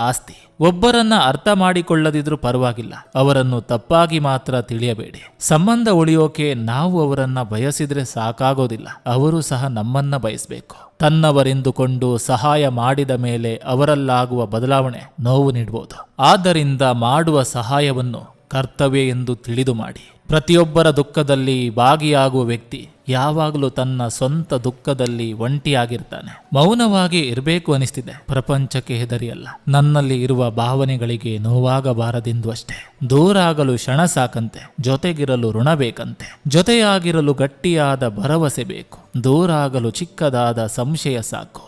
ಆಸ್ತಿ. ಒಬ್ಬರನ್ನ ಅರ್ಥ ಮಾಡಿಕೊಳ್ಳದಿದ್ರೂ ಪರವಾಗಿಲ್ಲ, ಅವರನ್ನು ತಪ್ಪಾಗಿ ಮಾತ್ರ ತಿಳಿಯಬೇಡಿ. ಸಂಬಂಧ ಉಳಿಯೋಕೆ ನಾವು ಅವರನ್ನ ಬಯಸಿದ್ರೆ ಸಾಕಾಗೋದಿಲ್ಲ, ಅವರು ಸಹ ನಮ್ಮನ್ನ ಬಯಸಬೇಕು. ತನ್ನವರೆಂದುಕೊಂಡು ಸಹಾಯ ಮಾಡಿದ ಮೇಲೆ ಅವರಲ್ಲಾಗುವ ಬದಲಾವಣೆ ನೋವು ನೀಡಬಹುದು. ಆದ್ದರಿಂದ ಮಾಡುವ ಸಹಾಯವನ್ನು ಕರ್ತವ್ಯ ಎಂದು ತಿಳಿದು ಮಾಡಿ. ಪ್ರತಿಯೊಬ್ಬರ ದುಃಖದಲ್ಲಿ ಭಾಗಿಯಾಗುವ ವ್ಯಕ್ತಿ ಯಾವಾಗಲೂ ತನ್ನ ಸ್ವಂತ ದುಃಖದಲ್ಲಿ ಒಂಟಿಯಾಗಿರ್ತಾನೆ. ಮೌನವಾಗಿ ಇರಬೇಕು ಅನಿಸ್ತಿದೆ, ಪ್ರಪಂಚಕ್ಕೆ ಹೆದರಿಯಲ್ಲ. ನನ್ನಲ್ಲಿ ಇರುವ ಭಾವನೆಗಳಿಗೆ ನೋವಾಗಬಾರದೆಂದು ಅಷ್ಟೇ. ದೂರ ಆಗಲು ಕ್ಷಣ ಸಾಕಂತೆ, ಜೊತೆಗಿರಲು ಋಣ ಬೇಕಂತೆ. ಜೊತೆಯಾಗಿರಲು ಗಟ್ಟಿಯಾದ ಭರವಸೆ ಬೇಕು, ದೂರ ಆಗಲು ಚಿಕ್ಕದಾದ ಸಂಶಯ ಸಾಕು.